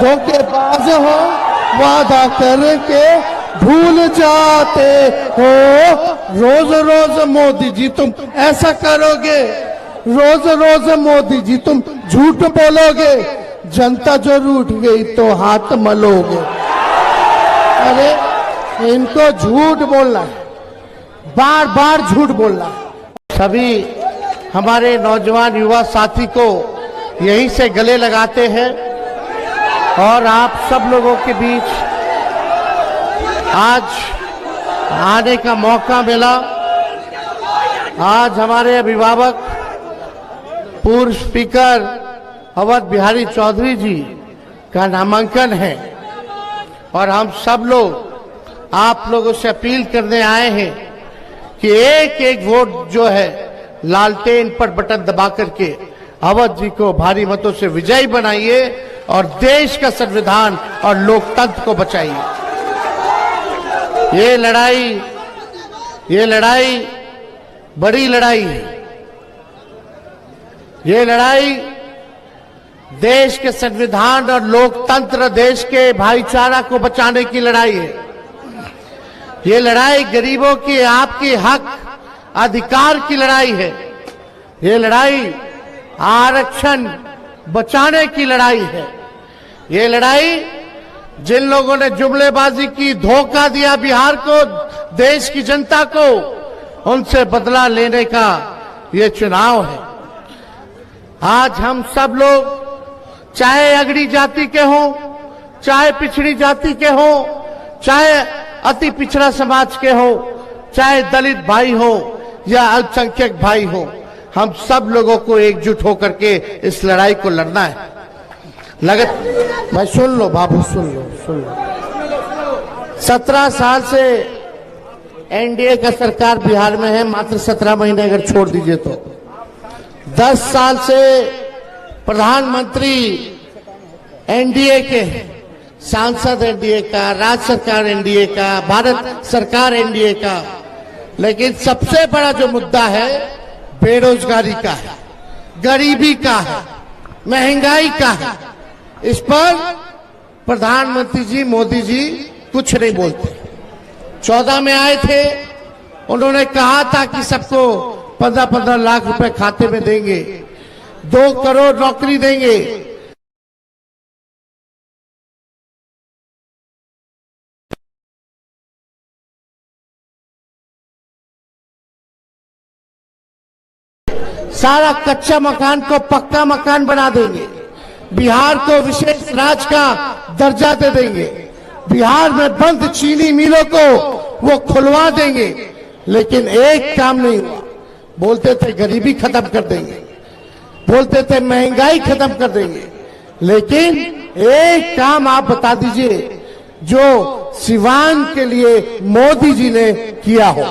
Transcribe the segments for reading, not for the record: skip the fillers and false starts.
धोखेबाज हो, वादा करके भूल जाते हो। रोज रोज मोदी जी तुम ऐसा करोगे, रोज रोज मोदी जी तुम झूठ बोलोगे, जनता जो रूठ गई तो हाथ मलोगे। अरे इनको झूठ बोलना है, बार बार झूठ बोलना है। सभी हमारे नौजवान युवा साथी को यहीं से गले लगाते हैं और आप सब लोगों के बीच आज आने का मौका मिला। आज हमारे अभिभावक पूर्व स्पीकर अवध बिहारी चौधरी जी का नामांकन है और हम सब लोग आप लोगों से अपील करने आए हैं कि एक एक वोट जो है लालटेन पर बटन दबा करके अवध जी को भारी मतों से विजयी बनाइए और देश का संविधान और लोकतंत्र को बचाइए। ये लड़ाई बड़ी लड़ाई है। ये लड़ाई देश के संविधान और लोकतंत्र, देश के भाईचारा को बचाने की लड़ाई है। ये लड़ाई गरीबों की, आपकी हक अधिकार की लड़ाई है। ये लड़ाई आरक्षण बचाने की लड़ाई है। ये लड़ाई जिन लोगों ने जुमलेबाजी की, धोखा दिया बिहार को, देश की जनता को, उनसे बदला लेने का ये चुनाव है। आज हम सब लोग चाहे अगड़ी जाति के हों, चाहे पिछड़ी जाति के हों, चाहे अति पिछड़ा समाज के हो, चाहे दलित भाई हो या अल्पसंख्यक भाई हो, हम सब लोगों को एकजुट होकर के इस लड़ाई को लड़ना है। भाई सुन लो बाबू, सुन लो। 17 साल से एनडीए का सरकार बिहार में है, मात्र 17 महीने अगर छोड़ दीजिए तो। 10 साल से प्रधानमंत्री एनडीए के, सांसद एनडीए का, राज्य सरकार एनडीए का, भारत सरकार एनडीए का। लेकिन सबसे बड़ा जो मुद्दा है बेरोजगारी का है, गरीबी का है, महंगाई का है। इस पर प्रधानमंत्री जी मोदी जी कुछ नहीं बोलते। 14 में आए थे, उन्होंने कहा था कि सबको 15-15 लाख रुपए खाते में देंगे, 2 करोड़ नौकरी देंगे। सारा कच्चा मकान को पक्का मकान बना देंगे, बिहार को विशेष राज्य का दर्जा दे देंगे, बिहार में बंद चीनी मिलों को वो खुलवा देंगे। लेकिन एक काम नहीं हुआ। बोलते थे गरीबी खत्म कर देंगे, बोलते थे महंगाई खत्म कर देंगे, लेकिन एक काम आप बता दीजिए जो सिवान के लिए मोदी जी ने किया हो।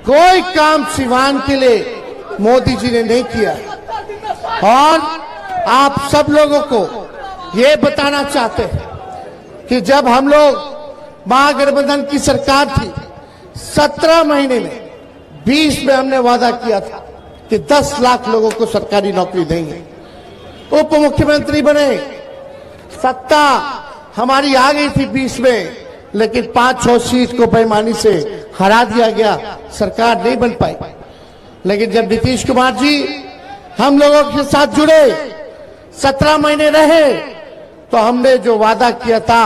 कोई काम सिवान के लिए मोदी जी ने नहीं किया। और आप सब लोगों को ये बताना चाहते हैं कि जब हम लोग महागठबंधन की सरकार थी, 17 महीने में 20 में हमने वादा किया था कि 10 लाख लोगों को सरकारी नौकरी देंगे। उप मुख्यमंत्री बने, सत्ता हमारी आ गई थी 20 में, लेकिन 5-6 सीट को बेईमानी से हरा दिया गया, सरकार नहीं बन पाई। लेकिन जब नीतीश कुमार जी हम लोगों के साथ जुड़े, 17 महीने रहे, तो हमने जो वादा किया था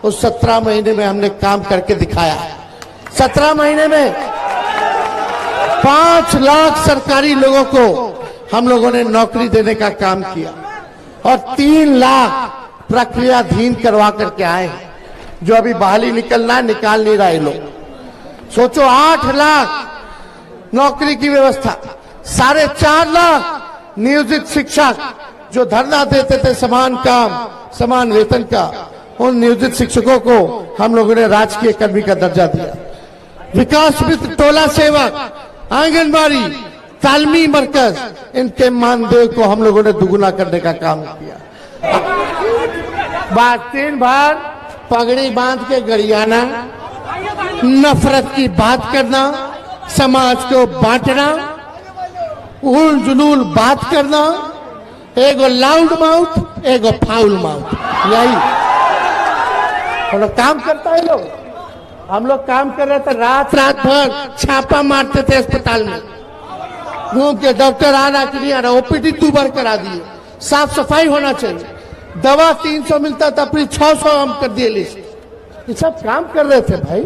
उस 17 महीने में हमने काम करके दिखाया। 17 महीने में 5 लाख सरकारी लोगों को हम लोगों ने नौकरी देने का काम किया और 3 लाख प्रक्रियाधीन करवा करके आए, जो अभी बहाली निकलना निकाल नहीं रहे लोग। सोचो 8 लाख नौकरी की व्यवस्था, 4.5 लाख नियोजित शिक्षक जो धरना देते थे समान काम समान वेतन का, उन नियोजित शिक्षकों को हम लोगों ने राजकीय कर्मी का दर्जा दिया। विकास मित्र टोला सेवक, आंगनबाड़ी, तालमी मरकज, इनके मानदेय को हम लोगों ने दुगुना करने का काम किया। दिन भर पगड़ी बांध के गरियाना, नफरत की बात करना, समाज को बांटना, उल जुलूल बात करना, एगो लाउड माउथ एगो फाउल माउथ। यही हम लोग काम करता है लोग। हम लोग काम कर रहे थे, रात भर छापा मारते थे अस्पताल में घूम के, डॉक्टर आना कि नहीं आ रहा, ओपीडी 2 बार करा दिए, साफ सफाई होना चाहिए, दवा 300 मिलता था फिर 600 हम कर दिए लिस्ट। ये सब काम कर रहे थे भाई।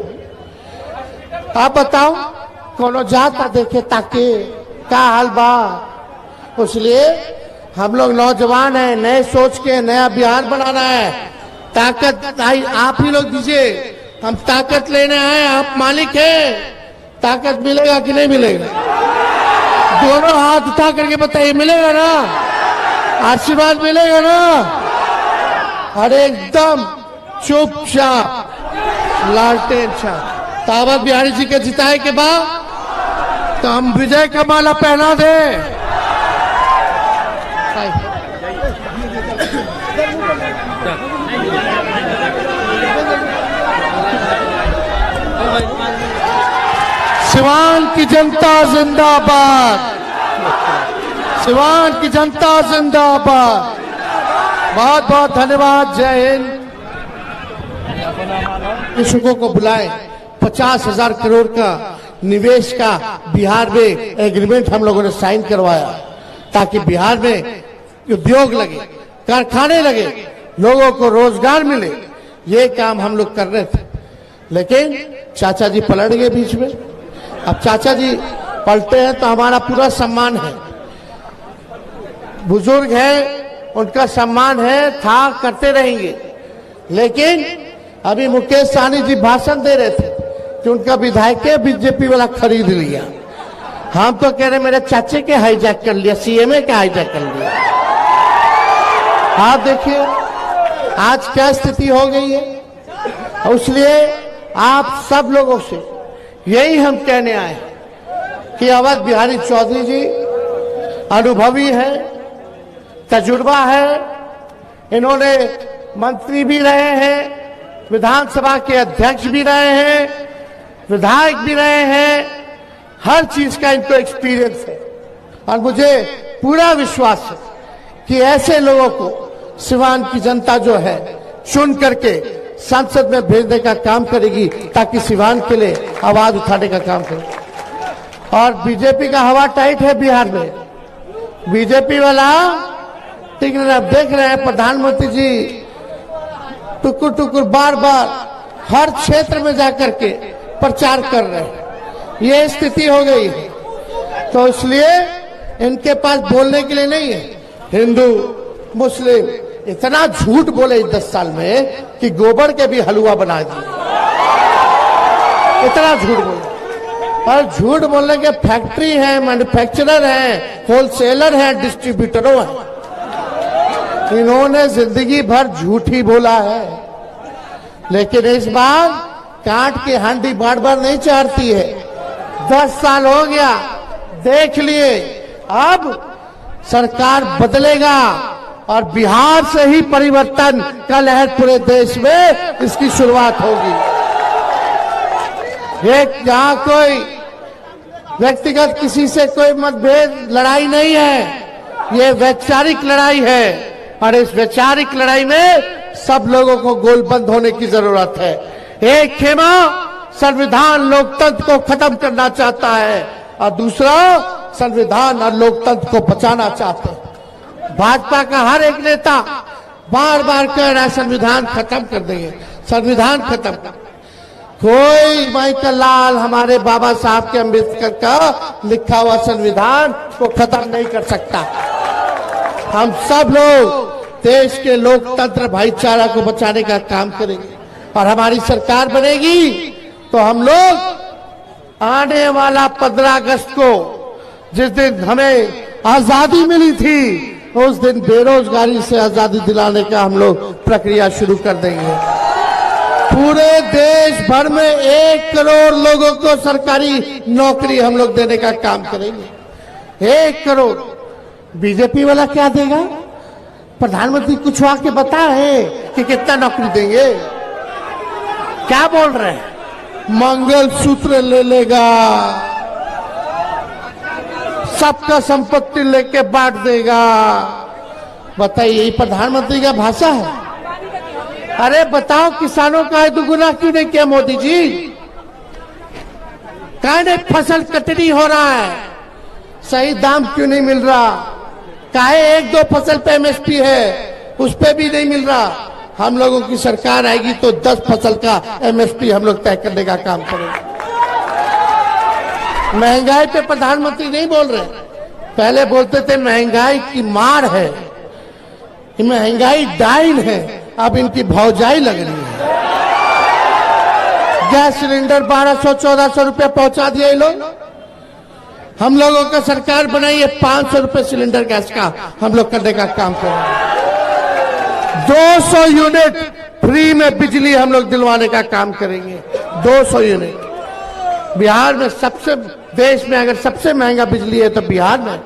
आप बताओ कोनो जाता देखे ताके का हाल बा। इसलिए हम लोग नौजवान हैं, नए सोच के नया बिहार बनाना है। ताकत आप ही लोग दीजिए, हम ताकत लेने आए, आप मालिक हैं। ताकत मिलेगा कि नहीं मिलेगा? दोनों हाथ उठा करके बताइए, मिलेगा ना? आशीर्वाद मिलेगा ना? अरे एकदम चुपचाप लालटेन छाप। तावत बिहारी जी के जिताए के बाद तो हम विजय का माला पहना दे। सिवान की जनता जिंदाबाद, सिवान की जनता जिंदाबाद। बहुत बहुत धन्यवाद। जय हिंद। कृषकों को बुलाए, 50,000 करोड़ का निवेश का बिहार में एग्रीमेंट हम लोगों ने साइन करवाया ताकि बिहार में उद्योग लगे, कारखाने लगे, लोगों को रोजगार मिले। ये काम हम लोग कर रहे थे, लेकिन चाचा जी पलट गए बीच में। अब चाचा जी पलटे हैं तो हमारा पूरा सम्मान है, बुजुर्ग है, उनका सम्मान है, था, करते रहेंगे। लेकिन अभी मुकेश सहनी जी भाषण दे रहे थे कि उनका विधायक बीजेपी वाला खरीद लिया। हम तो कह रहे मेरे चाचे के हाईजैक कर लिया, सीएमए के हाईजैक कर लिया। आप देखिए आज क्या स्थिति हो गई है। इसलिए आप सब लोगों से यही हम कहने आए कि अवध बिहारी चौधरी जी अनुभवी है, तजुर्बा है, इन्होंने मंत्री भी रहे हैं, विधानसभा के अध्यक्ष भी रहे हैं, विधायक भी रहे हैं, हर चीज का इनको एक्सपीरियंस है। और मुझे पूरा विश्वास है कि ऐसे लोगों को सिवान की जनता जो है चुन करके संसद में भेजने का काम करेगी ताकि सिवान के लिए आवाज उठाने का काम करे। और बीजेपी का हवा टाइट है बिहार में, बीजेपी वाला ठीक है। आप देख रहे हैं प्रधानमंत्री जी टुकुर टुकुर बार बार हर क्षेत्र में जाकर के प्रचार कर रहे हैं। ये स्थिति हो गई है, तो इसलिए इनके पास बोलने के लिए नहीं है। हिंदू मुस्लिम इतना झूठ बोले इस 10 साल में कि गोबर के भी हलवा बना दिए, इतना झूठ बोले। और झूठ बोलने के फैक्ट्री है, मैन्युफैक्चरर है, होलसेलर है, डिस्ट्रीब्यूटरों है। इन्होंने जिंदगी भर झूठ ही बोला है, लेकिन इस बार काट के हांडी बार बार नहीं चाहती है। 10 साल हो गया, देख लिए, अब सरकार बदलेगा और बिहार से ही परिवर्तन का लहर पूरे देश में इसकी शुरुआत होगी। एक जहां कोई व्यक्तिगत किसी से कोई मतभेद लड़ाई नहीं है, ये वैचारिक लड़ाई है। और इस वैचारिक लड़ाई में सब लोगों को गोलबंद होने की जरूरत है। एक खेमा संविधान लोकतंत्र को खत्म करना चाहता है और दूसरा संविधान और लोकतंत्र को बचाना चाहते हैं। भाजपा का हर एक नेता बार बार कह रहा है संविधान खत्म कर देंगे, संविधान खत्म कर। कोई माइकल लाल हमारे बाबा साहब के अम्बेडकर का लिखा हुआ संविधान को खत्म नहीं कर सकता। हम सब लोग देश के लोकतंत्र भाईचारा को बचाने का काम करेंगे और हमारी सरकार बनेगी तो हम लोग आने वाला 15 अगस्त को, जिस दिन हमें आजादी मिली थी, उस दिन बेरोजगारी से आजादी दिलाने का हम लोग प्रक्रिया शुरू कर देंगे। पूरे देश भर में 1 करोड़ लोगों को सरकारी नौकरी हम लोग देने का काम करेंगे। 1 करोड़। बीजेपी वाला क्या देगा? प्रधानमंत्री कुछ आके बता है कि कितना नौकरी देंगे? क्या बोल रहे हैं? मंगल सूत्र ले लेगा, सबका संपत्ति लेके बांट देगा। बताइए, ये प्रधानमंत्री का भाषा है? अरे बताओ, किसानों का दुगुना क्यों नहीं किया मोदी जी? काहे फसल कटनी हो रहा है, सही दाम क्यों नहीं मिल रहा? काहे एक दो फसल पे एमएसपी है, उस पे भी नहीं मिल रहा? हम लोगों की सरकार आएगी तो 10 फसल का एमएसपी हम लोग तय करने का काम करेंगे। महंगाई पे प्रधानमंत्री नहीं बोल रहे, पहले बोलते थे महंगाई की मार है, महंगाई डाइन है, अब इनकी भौजाई लग रही है। गैस सिलेंडर 1200-1400 रुपया पहुंचा दिया ये लोग। हम लोगों का सरकार बनाई है 500 रुपये सिलेंडर गैस का हम लोग करने का काम करेंगे। 200 यूनिट फ्री में बिजली हम लोग दिलवाने का काम करेंगे। 200 यूनिट बिहार में सबसे, देश में अगर सबसे महंगा बिजली है तो बिहार में,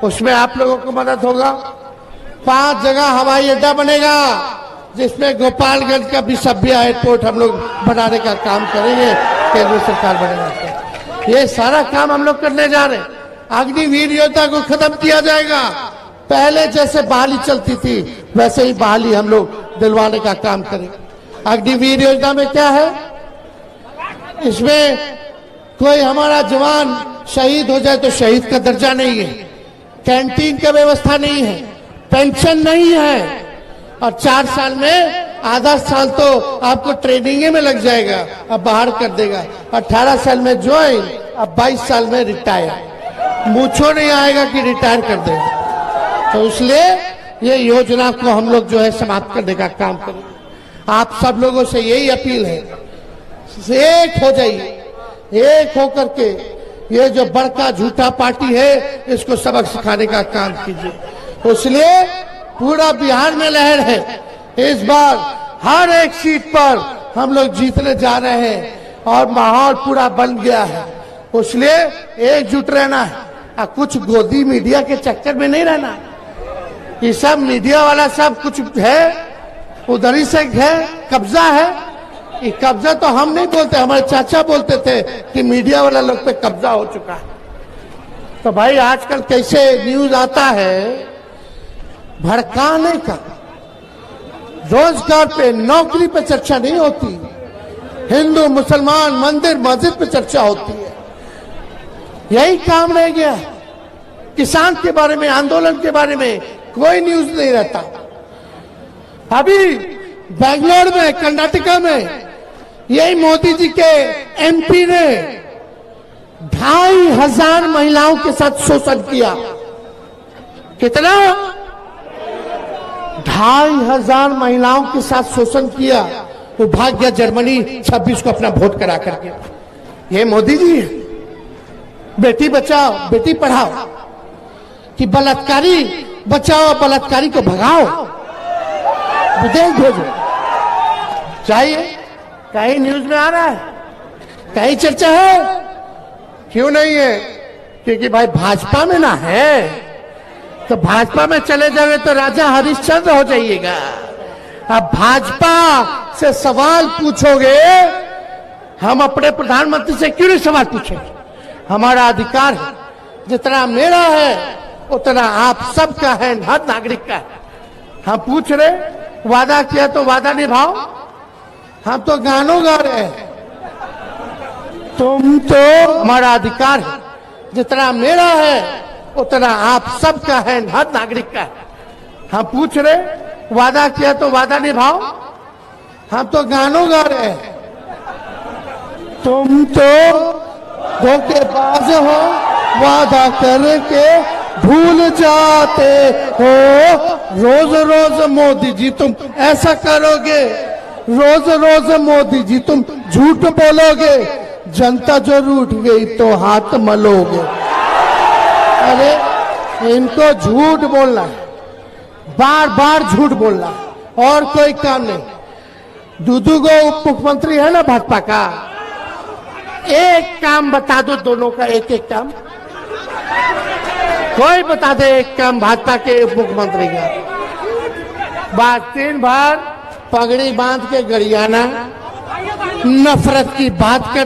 उसमें आप लोगों को मदद होगा। 5 जगह हवाई अड्डा बनेगा, जिसमें गोपालगंज का भी सभ्य एयरपोर्ट हम लोग बनाने का काम करेंगे। केंद्र सरकार बनेगा, ये सारा काम हम लोग करने जा रहे हैं। अग्निवीर योजना को खत्म किया जाएगा, पहले जैसे बहाली चलती थी वैसे ही बहाली हम लोग दिलवाने का काम करेंगे। अग्निवीर योजना में क्या है, इसमें कोई हमारा जवान शहीद हो जाए तो शहीद का दर्जा नहीं है, कैंटीन का व्यवस्था नहीं है, पेंशन नहीं है, और 4 साल में आधा साल तो आपको ट्रेनिंग में लग जाएगा, अब बाहर कर देगा। 18 साल में ज्वाइन, अब 22 साल में रिटायर। मूछो नहीं आएगा कि रिटायर कर देगा। तो इसलिए ये योजना को हम लोग जो है समाप्त करने का काम करेंगे। आप सब लोगों से यही अपील है, एक हो जाइए, एक होकर के ये जो बड़का झूठा पार्टी है इसको सबक सिखाने का काम कीजिए। इसलिए पूरा बिहार में लहर है, इस बार हर एक सीट पर हम लोग जीतने जा रहे हैं और माहौल पूरा बन गया है। इसलिए एकजुट रहना है, कुछ गोदी मीडिया के चक्कर में नहीं रहना। ये सब मीडिया वाला सब कुछ है, उधर ही से है, कब्जा है। ये कब्जा तो हम नहीं बोलते, हमारे चाचा बोलते थे कि मीडिया वाला लोग पे कब्जा हो चुका है। तो भाई आजकल कैसे न्यूज आता है भड़काने का, रोजगार पे, नौकरी पे चर्चा नहीं होती, हिंदू मुसलमान मंदिर मस्जिद पे चर्चा होती है। यही काम रह गया। किसान के बारे में, आंदोलन के बारे में कोई न्यूज नहीं रहता। अभी बेंगलोर में, कर्नाटका में यही मोदी जी के एमपी ने 2500 महिलाओं के साथ शोषण किया। कितना? 2500 महिलाओं के साथ शोषण किया। वो भाग गया जर्मनी 26 को अपना वोट करा करके। ये मोदी जी बेटी बचाओ बेटी पढ़ाओ कि बलात्कारी बचाओ बलात्कारी को भगाओ, विदेश भेजो। चाहिए? कहीं न्यूज में आ रहा है, कहीं चर्चा है? क्यों नहीं है? क्योंकि भाई भाजपा में ना है, तो भाजपा में चले जाओगे तो राजा हरिश्चंद्र हो जाइएगा। अब भाजपा से सवाल पूछोगे, हम अपने प्रधानमंत्री से क्यों नहीं सवाल पूछेंगे? हमारा अधिकार है, जितना मेरा है उतना आप सबका है, हर नागरिक का है। हम पूछ रहे, वादा किया तो वादा निभाओ। हम तो गानों गा रहे हैं, तुम तो, हमारा अधिकार है, जितना मेरा है उतना आप सबका है, हर नागरिक का है। हम पूछ रहे, वादा किया तो वादा निभाओ। हम तो गानों गा रहे हैं, तुम तो धोखेबाज हो, वादा करके भूल जाते हो। रोज रोज मोदी जी तुम ऐसा करोगे, रोज रोज मोदी जी तुम झूठ बोलोगे, जनता जो रूठ गई तो हाथ मलोगे। अरे इनको झूठ बोलना है, बार बार झूठ बोलना है, और कोई काम नहीं। दूदू को उप मुख्यमंत्री है ना भाजपा का, एक काम बता दो दोनों का, एक एक काम कोई बता दे, एक काम भाजपा के उप मुख्यमंत्री का। बात 3 बार पगड़ी बांध के गरियाना, नफरत की बात कर